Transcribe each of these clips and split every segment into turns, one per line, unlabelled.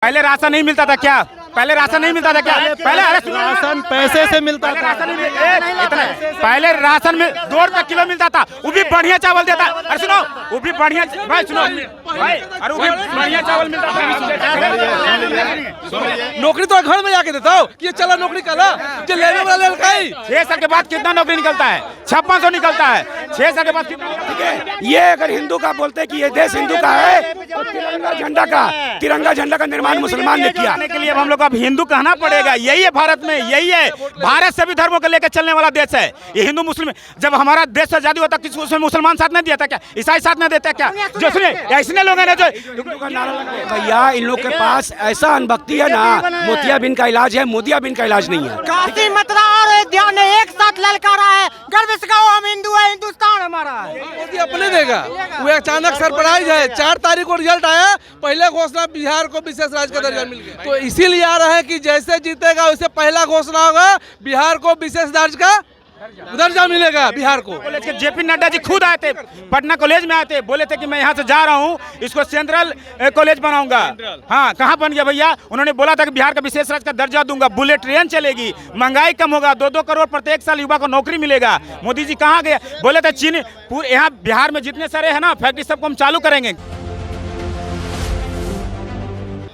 पहले राशन नहीं मिलता था क्या? पहले राशन नहीं मिलता था क्या? पहले
राशन पैसे से मिलता था।
पहले राशन में 2 रुपए किलो मिलता था, वो भी बढ़िया चावल देता। अरे सुनो, वो भी बढ़िया भाई, सुनो भाई, अरे वो भी बढ़िया चावल मिलता था।
नौकरी तो घर में जाके देता हो कि ये चला नौकरी करा, जो लेने वाला ले खाई।
6 साल के बाद कितना नौकरी निकलता है? 5600 निकलता है। 6 साल के बाद कितना?
ये अगर हिंदू का बोलते कि ये देश हिंदू का है तो तिरंगा झंडा का निर्माण मुसलमान ने किया।
के लिए हम लोग अब हिंदू कहना पड़ेगा। यही है भारत में, यही है भारत सभी धर्मों को लेकर चलने वाला देश है। ये हिंदू मुस्लिम, जब हमारा देश आजादी होता किसी उसमें मुसलमान साथ नहीं दिया था क्या? ईसाई साथ नहीं देता क्या? जो सुनिए, ऐसे लोगों ने जो
भैया इन लोग के पास ऐसा अनभक्ति है ना, मोतिया बिन का इलाज है, मोदिया बिन का इलाज नहीं है।
काशी मथुरा और अयोध्या ने एक साथ ललकारा है, गर्व से कहो हम हिंदू है, हिंदुस्तान हमारा है।
मोदी अपने देगा, वो अचानक सरप्राइज है। 4 तारीख को रिजल्ट आया, पहले घोषणा बिहार को विशेष राज्य का दर्जा मिल गया। तो इसीलिए आ रहा है कि जैसे जीतेगा वैसे पहला घोषणा होगा, बिहार को विशेष राज्य का दर्जा मिलेगा। बिहार को
कॉलेज के जेपी नड्डा जी खुद आए थे, पटना कॉलेज में आए थे, बोले थे कि मैं यहाँ से जा रहा हूँ, इसको सेंट्रल कॉलेज बनाऊंगा। हाँ, कहाँ बन गया भैया? उन्होंने बोला था कि बिहार का विशेष राज्य का दर्जा दूंगा, बुलेट ट्रेन चलेगी, महंगाई कम होगा, 2-2 करोड़ प्रत्येक साल युवा को नौकरी मिलेगा। मोदी जी कहाँ गए? बोले थे चीन पूरे यहाँ बिहार में जितने सारे है ना फैक्ट्री सबको हम चालू करेंगे।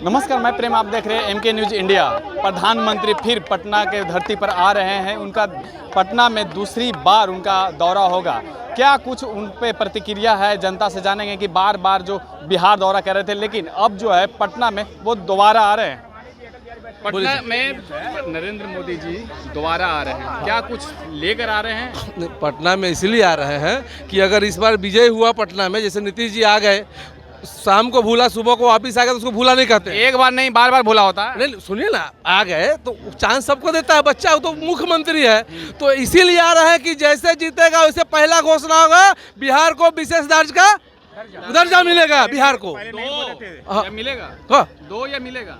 नमस्कार, मैं प्रेम, आप देख रहे हैं MK न्यूज़ इंडिया। प्रधानमंत्री फिर पटना के धरती पर आ रहे हैं। उनका पटना में दूसरी बार उनका दौरा होगा। क्या कुछ उन पे प्रतिक्रिया है, जनता से जानेंगे कि बार बार जो बिहार दौरा कर रहे थे, लेकिन अब जो है पटना में वो दोबारा आ रहे हैं। पटना में नरेंद्र मोदी जी दोबारा आ रहे हैं, क्या कुछ लेकर आ रहे हैं?
पटना में इसलिए आ रहे हैं कि अगर इस बार विजय हुआ पटना में, जैसे नीतीश जी आ गए, शाम को भूला सुबह को वापिस आ गया तो उसको भूला नहीं कहते।
एक बार नहीं, बार बार भूला होता है।
नहीं सुनिए ना, आ गए तो चांस सबको देता है, बच्चा वो तो मुख्यमंत्री है, तो इसीलिए आ रहा है कि जैसे जीतेगा वैसे पहला घोषणा होगा, बिहार को विशेष राज्य का दर्जा मिलेगा। बिहार को
दो या मिलेगा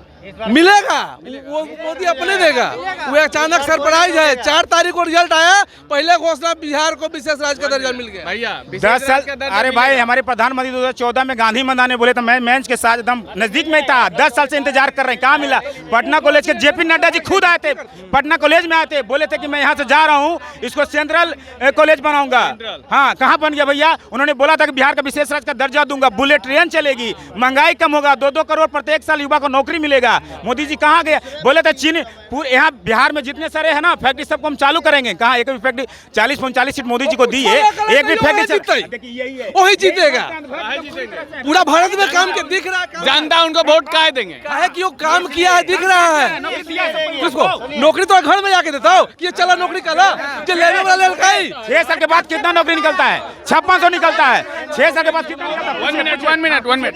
मिलेगा, वो मोदी अपने देगा, वो अचानक सरप्राइज है। 4 तारीख को रिजल्ट आया, पहले घोषणा बिहार को विशेष राज्य का दर्जा मिल गया।
भैया
10 साल, अरे भाई हमारे प्रधानमंत्री 2014 में गांधी मैदान में बोले तो मैं मेंस के साथ एकदम नजदीक में था। 10 साल से इंतजार कर रहे हैं, कहाँ मिला? पटना कॉलेज के जेपी नड्डा जी खुद आए थे, पटना कॉलेज में आए थे, बोले थे कि मैं यहाँ से जा रहा हूँ, इसको सेंट्रल कॉलेज बनाऊंगा। हाँ, कहाँ बन गया भैया? उन्होंने बोला था कि बिहार का विशेष राज्य का दर्जा दूंगा, बुलेट ट्रेन चलेगी, महंगाई कम होगा, 2-2 करोड़ प्रत्येक साल युवा को नौकरी मिलेगा। मोदी जी कहाँ गए? बोले थे चीन पूरे यहाँ बिहार में जितने सारे है ना फैक्ट्री सबको हम चालू करेंगे। कहाँ? एक भी फैक्ट्री 40-39 सीट मोदी जी को दी है, एक भी फैक्ट्री
वही जीतेगा। पूरा भारत में काम के दिख रहा है,
जनता उनको वोट काहे देंगे?
है कि वो काम किया है, दिख रहा है। उसको नौकरी तो घर में जाके देता हो कि ये चला नौकरी करा, जो लेने वाला ले खाई।
6 साल के बाद कितना नौकरी निकलता है? 5600 निकलता है। 6 साल के बाद कितना निकलता है?
1 मिनट।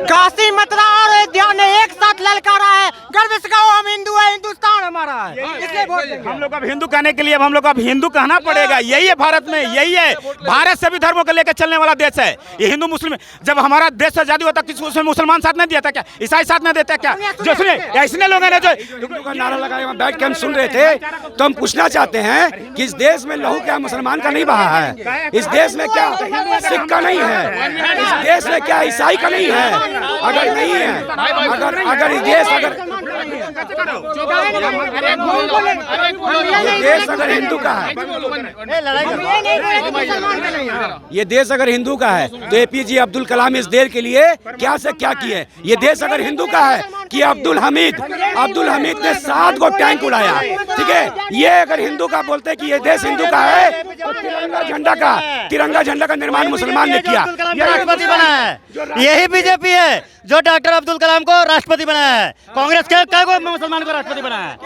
काशी मथुरा और अयोध्या ने एक साथ ललकारा है, गर्व से कहो हम हिंदू है, हिंदुस्तान हमारा है। इसलिए वोट देंगे।
हम लोग अब हिंदू कहने के लिए हम लोग अब हिंदू कहना पड़ेगा। यही है भारत में, यही है भारत सभी धर्मों को लेकर चलने वाला देश है। ये हिंदू मुस्लिम, जब हमारा देश आजादी होता किसी उसमें मुसलमान साथ नहीं दिया था क्या? ईसाई साथ नहीं देता क्या? जो सुनिए, ऐसे लोगों ने जो
नारा लगाया, बैठ के हम सुन रहे थे, तो हम पूछना चाहते हैं कि इस देश में लहू क्या मुसलमान का नहीं बहा है? इस देश में क्या सिख का नहीं है? इस देश में क्या ईसाई का नहीं है? अगर नहीं है, अगर इस देश अगर हिंदू का है, ये देश अगर हिंदू का है तो APJ अब्दुल कलाम इस देश के लिए क्या से क्या किए? ये देश अगर हिंदू का है कि अब्दुल हमीद ने 7 गो टैंक उड़ाया, ठीक है? ये अगर हिंदू का बोलते कि ये देश हिंदू का है तो तिरंगा झंडा का निर्माण मुसलमान ने किया।
राष्ट्रपति बना है, यही बीजेपी है जो डॉक्टर अब्दुल कलाम को राष्ट्रपति बनाया है। कांग्रेस के कई मुसलमान को राष्ट्रपति बनाया है,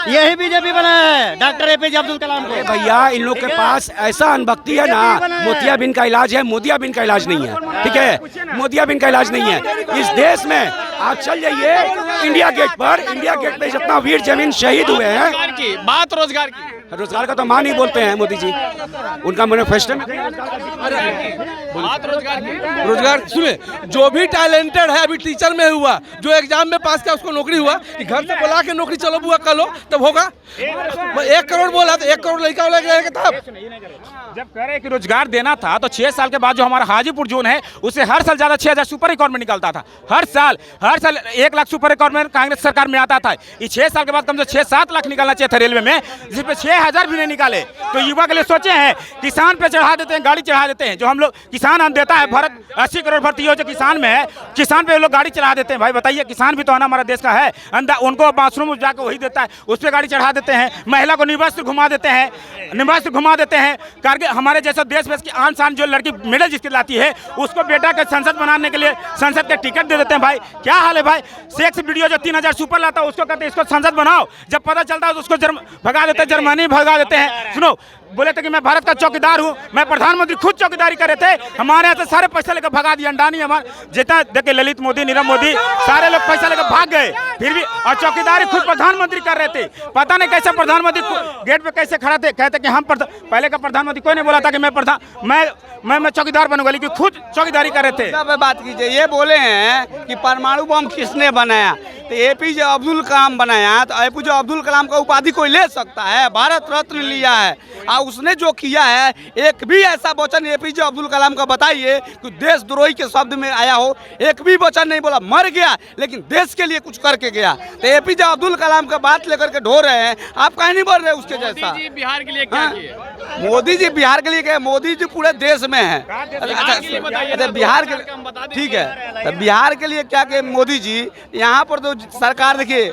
यही बीजेपी बनाया है डॉक्टर APJ अब्दुल कलाम को।
भैया इन लोग के पास ऐसा अनभक्ति है ना, मोतिया बिन का इलाज है, मोदिया बिन का इलाज नहीं है, ठीक है? मोदिया बिन का इलाज नहीं है। इस देश में आप चल जाइए इंडिया गेट पे जितना वीर जमीन शहीद हुए हैं,
रोजगार की बात, रोजगार की
रोजगार का तो मां नहीं बोलते हैं मोदी जी, उनका मैनिफेस्टो में
बात रोजगार की।
रोजगार सुने, जो भी टैलेंटेड है अभी टीचर में हुआ, जो एग्जाम में पास किया उसको नौकरी हुआ, कि घर से बुला के नौकरी चलो बुआ कल हो तब होगा। 1 करोड़ बोला तो 1 करोड़ लड़का वाला तब
जब कह रहे कि रोजगार देना था तो 6 साल के बाद जो हमारा हाजीपुर जोन है उससे हर साल ज्यादा 6000 सुपर रिकॉर्ड में निकलता था। हर साल 1 लाख सुपर रिकॉर्ड में कांग्रेस सरकार में आता था। ये 6 साल के बाद कम से 6-7 लाख निकलना चाहिए था रेलवे में, जिस पे 6000 भी नहीं निकाले। तो युवा के लिए सोचे हैं, किसान पे चढ़ा देते हैं, गाड़ी चढ़ा देते हैं। जो हम लोग किसान अन्न देता है, भारत 80 करोड़ भर्ती हो जो किसान में है, किसान पे लोग गाड़ी चढ़ा देते हैं। भाई बताइए, किसान भी तो है हमारा देश का है, उनको बाथरूम जाकर वही देता है, उस पर गाड़ी चढ़ा देते हैं। महिला को निवस्त्र घुमा देते हैं, कारगिल हमारे जैसा देश में की आन शान जो लड़की मेडल जिसके लाती है उसको बेटा के संसद बनाने के लिए संसद के टिकट दे देते हैं। भाई क्या हाल है भाई, सेक्स वीडियो जो 3000 सुपर लाता है उसको कहते हैं इसको संसद बनाओ, जब पता चलता है तो उसको भगा देते हैं, जर्मनी भगा देते हैं। सुनो, बोले थे कि मैं भारत का चौकीदार हूँ, मैं प्रधानमंत्री खुद चौकीदारी कर रहे थे, हमारे यहाँ से सारे पैसे लेकर भगा दिया। अंडानी हमारे जितना देखे, ललित मोदी, नीरव मोदी, सारे लोग पैसा लेकर भाग गए, फिर भी और चौकीदारी खुद प्रधानमंत्री कर रहे थे। पता नहीं कैसे प्रधानमंत्री गेट पे कैसे खड़ा थे, कहते कि हम पहले का प्रधानमंत्री कोई नहीं बोला था कि मैं चौकीदार बनूंगा, लेकिन खुद चौकीदारी कर रहे थे।
बात कीजिए, ये बोले हैं कि परमाणु बम किसने बनाया, तो APJ अब्दुल कलाम बनाया। तो APJ अब्दुल कलाम का उपाधि कोई ले सकता है? भारत रत्न लिया है, और उसने जो किया है, एक भी ऐसा वचन APJ अब्दुल कलाम का बताइए कि देशद्रोही के शब्द में आया हो। एक भी वचन नहीं बोला, मर गया लेकिन देश के लिए कुछ करके गया। तो APJ अब्दुल कलाम का बात लेकर के ढो रहे हैं, आप कहीं नहीं बोल रहे उसके जैसा।
मोदी जी बिहार के लिए क्या किए?
मोदी जी बिहार के लिए क्या? मोदी जी पूरे देश में है। अच्छा, बिहार के ठीक है, तो बिहार के लिए क्या कि मोदी जी यहाँ पर तो सरकार देखिए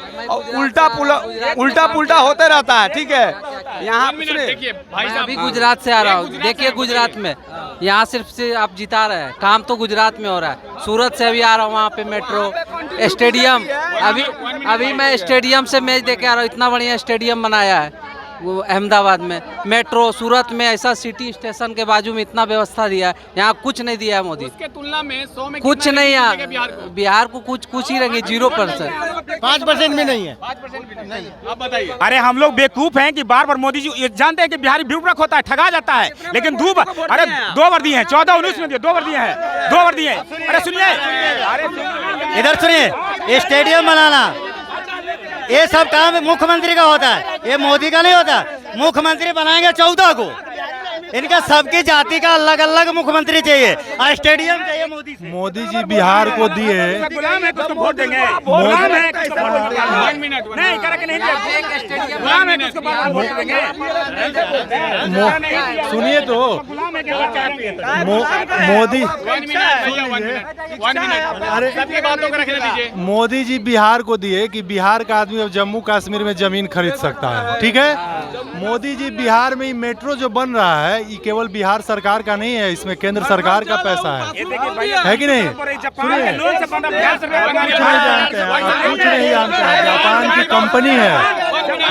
उल्टा पुल्टा होते रहता है। ठीक है, यहाँ
देखिए भाई
मैं
साहब,
अभी गुजरात से आ रहा हूँ। देखिए गुजरात में यहाँ सिर्फ से आप जिता रहे हैं, काम तो गुजरात में हो रहा है। सूरत से अभी आ रहा हूँ, वहाँ पे मेट्रो स्टेडियम, अभी मैं स्टेडियम से मैच देखे आ रहा हूँ। इतना बढ़िया स्टेडियम बनाया है वो अहमदाबाद में। मेट्रो सूरत में ऐसा सिटी स्टेशन के बाजू में इतना व्यवस्था दिया है, यहाँ कुछ नहीं दिया है मोदी।
उसके तुलना में 100 में
कुछ
कितना
नहीं
मिलेगा
यहाँ बिहार को कुछ ही रहेंगे, 0%।
5% भी नहीं है।
5% भी नहीं। आप बताइए।
अरे हम लोग बेवकूफ हैं कि बार बार मोदी जी ये जानते हैं कि बिहारी बेवकूफ होता है, ठगा जाता है, लेकिन 2 बार दिए हैं, 14-19 में दिए, 2 बार दिए हैं, 2 बार दिए हैं। अरे सुनिए,
इधर सुनिए, ये स्टेडियम बनाना ये सब काम मुख्यमंत्री का होता है, ये मोदी का नहीं होता। मुख्यमंत्री बनाएंगे 14 को, इनका सबकी जाति का अलग अलग मुख्यमंत्री चाहिए और स्टेडियम चाहिए मोदी से।
मोदी जी बिहार को दिए,
गुलाम है किसको वोट देंगे, गुलाम है किसको वोट देंगे, नहीं करके नहीं देंगे, गुलाम है किसको वोट देंगे।
सुनिए तो मोदी,
अरे सबकी बातों को रखने दीजिए।
मोदी जी बिहार को दिए कि बिहार का आदमी अब जम्मू कश्मीर में जमीन खरीद सकता है। ठीक है, मोदी जी बिहार में मेट्रो जो बन रहा है ये केवल बिहार सरकार का नहीं है, इसमें केंद्र सरकार का पैसा है कि नहीं? सुनिए, कुछ नहीं जानते हैं, जापान की कंपनी है,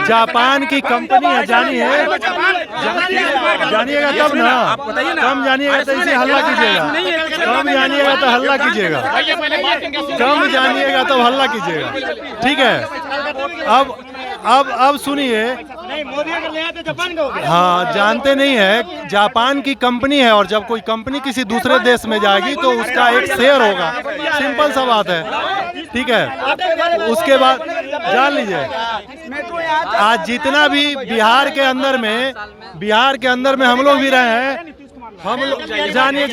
जापान की कंपनी है, जानिएगा तब ना, कम जानिएगा तो इसे हल्ला कीजिएगा, कम जानिएगा तो हल्ला कीजिएगा, कम जानिएगा तो हल्ला कीजिएगा। ठीक है, अब सुनिए, हाँ जानते नहीं है, जापान की कंपनी है और जब कोई कंपनी किसी दूसरे देश में जाएगी तो उसका एक शेयर होगा, सिंपल सा बात है। ठीक है, उसके बाद जान लीजिए, आज जितना भी बिहार के अंदर में हम लोग भी रहे हैं, हम लोग जानिए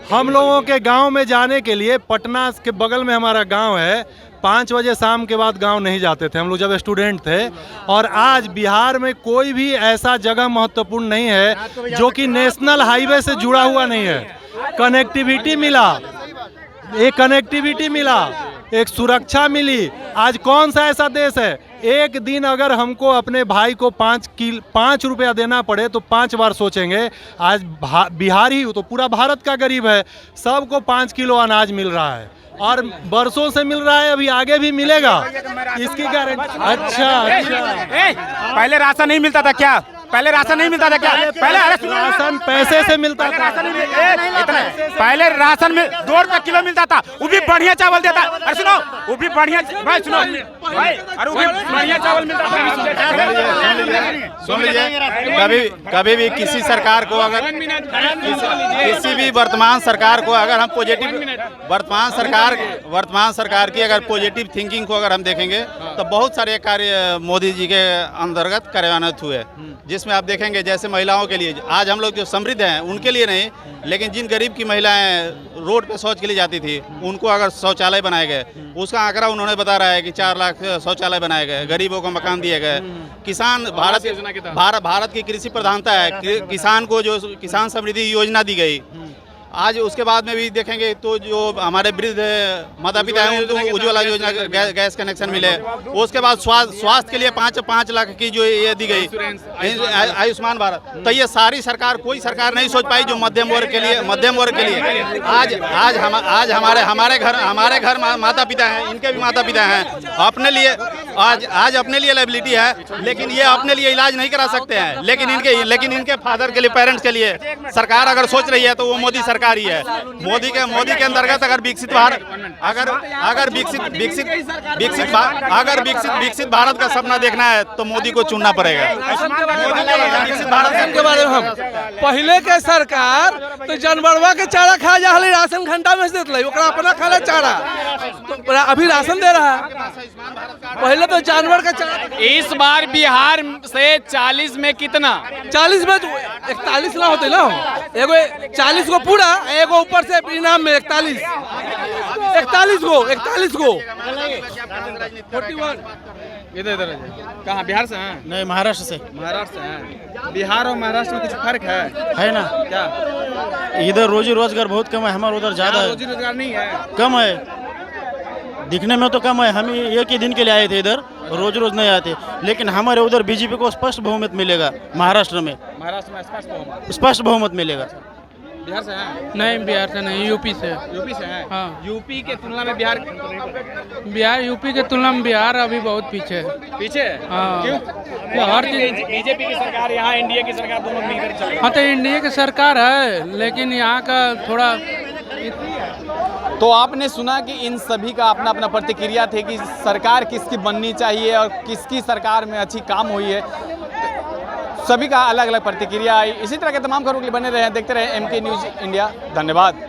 हम लोगों के गांव में जाने के लिए पटना के बगल में हमारा गांव है, 5 बजे शाम के बाद गांव नहीं जाते थे हम लोग जब स्टूडेंट थे। और आज बिहार में कोई भी ऐसा जगह महत्वपूर्ण नहीं है जो कि नेशनल हाईवे से जुड़ा हुआ नहीं है। कनेक्टिविटी मिला, एक सुरक्षा मिली। आज कौन सा ऐसा देश है, एक दिन अगर हमको अपने भाई को 5 रुपया देना पड़े तो 5 बार सोचेंगे। आज बिहारी तो पूरा भारत का गरीब है, सबको 5 किलो अनाज मिल रहा है और बरसों से मिल रहा है, अभी आगे भी मिलेगा, इसकी गारंटी। अच्छा
पहले राशन नहीं मिलता था क्या? पहले राशन नहीं मिलता था क्या? पहले
राशन पैसे से मिलता था।
इतना पहले राशन में 2 रुपए किलो मिलता था, वो भी बढ़िया चावल देता। अरे सुनो, वो भी बढ़िया भाई, सुनो भाई, अरे वो भी बढ़िया चावल मिलता था।
सुन लीजिए, कभी भी किसी सरकार को अगर किसी भी वर्तमान सरकार को अगर हम पॉजिटिव वर्तमान सरकार की अगर पॉजिटिव थिंकिंग को अगर हम देखेंगे तो बहुत सारे कार्य मोदी जी के अंतर्गत कार्यान्वित हुए, जिसमें आप देखेंगे जैसे महिलाओं के लिए आज हम लोग जो समृद्ध हैं उनके लिए नहीं, लेकिन जिन गरीब की महिलाएं रोड पे शौच के लिए जाती थी उनको अगर शौचालय बनाए गए, उसका आंकड़ा उन्होंने बता रहा है कि 4 लाख शौचालय बनाए गए, गरीबों को मकान दिए गए। किसान भारत की कृषि प्रधानता है, किसान को जो किसान समृद्धि योजना दी गई। आज उसके बाद में भी देखेंगे तो जो हमारे वृद्ध माता पिता हैं उनको उज्ज्वला योजना गैस कनेक्शन मिले। उसके बाद स्वास्थ्य के लिए 5 लाख की जो ये दी गई आयुष्मान भारत। तो ये सारी सरकार, कोई सरकार नहीं सोच पाई जो मध्यम वर्ग के लिए आज हमारे घर माता पिता हैं, इनके भी माता पिता हैं, अपने लिए आज अपने लिए लायबिलिटी है, लेकिन ये अपने लिए इलाज नहीं करा सकते हैं। लेकिन इनके फादर के लिए, पेरेंट्स के लिए सरकार अगर सोच रही है तो वो मोदी सरकार ही है। मोदी के अंतर्गत अगर विकसित भारत विकसित भारत का सपना देखना है तो मोदी को चुनना पड़ेगा।
विकसित भारत के बारे में हम पहले के सरकार तो जानवरवा के चारा खा जा रही, राशन घंटा में से देते, अपना खाला चारा, तो अभी राशन दे रहा है। पहले तो जानवर का चारा।
इस बार बिहार से 40 में कितना?
40 में 41 ना होते ना, एगो 40 को पूरा, एगो ऊपर से इनाम में 41 गो। 41
इधर कहाँ? बिहार से हैं?
नहीं, महाराष्ट्र से।
महाराष्ट्र से हैं। बिहार और महाराष्ट्र में कुछ फर्क है
ना?
क्या?
इधर रोजी रोजगार बहुत कम है, हमारे उधर ज्यादा है।
रोजी रोजगार नहीं है,
कम है, दिखने में तो कम है। हम एक ही दिन के लिए आए थे इधर, रोज नहीं आते, लेकिन हमारे उधर बीजेपी को स्पष्ट बहुमत मिलेगा। महाराष्ट्र में स्पष्ट बहुमत मिलेगा।
बिहार से हैं?
नहीं, बिहार से नहीं, यूपी से।
यूपी से हैं?
हाँ।
यूपी के तुलना में बिहार
यूपी के तुलना में बिहार अभी बहुत पीछे है।
पीछे है?
हाँ।
क्यों?
हर चीज
बीजेपी की सरकार, यहाँ एनडीए की सरकार, दोनों मिलकर चल रही है।
हाँ, तो एनडीए की सरकार है, लेकिन यहाँ का थोड़ा।
तो आपने सुना कि इन सभी का अपना अपना प्रतिक्रिया थे कि सरकार किसकी बननी चाहिए और किसकी सरकार में अच्छी काम हुई है। सभी का अलग अलग प्रतिक्रिया आई। इसी तरह के तमाम खबरों के लिए बने रहे, देखते रहे MK न्यूज़ इंडिया। धन्यवाद।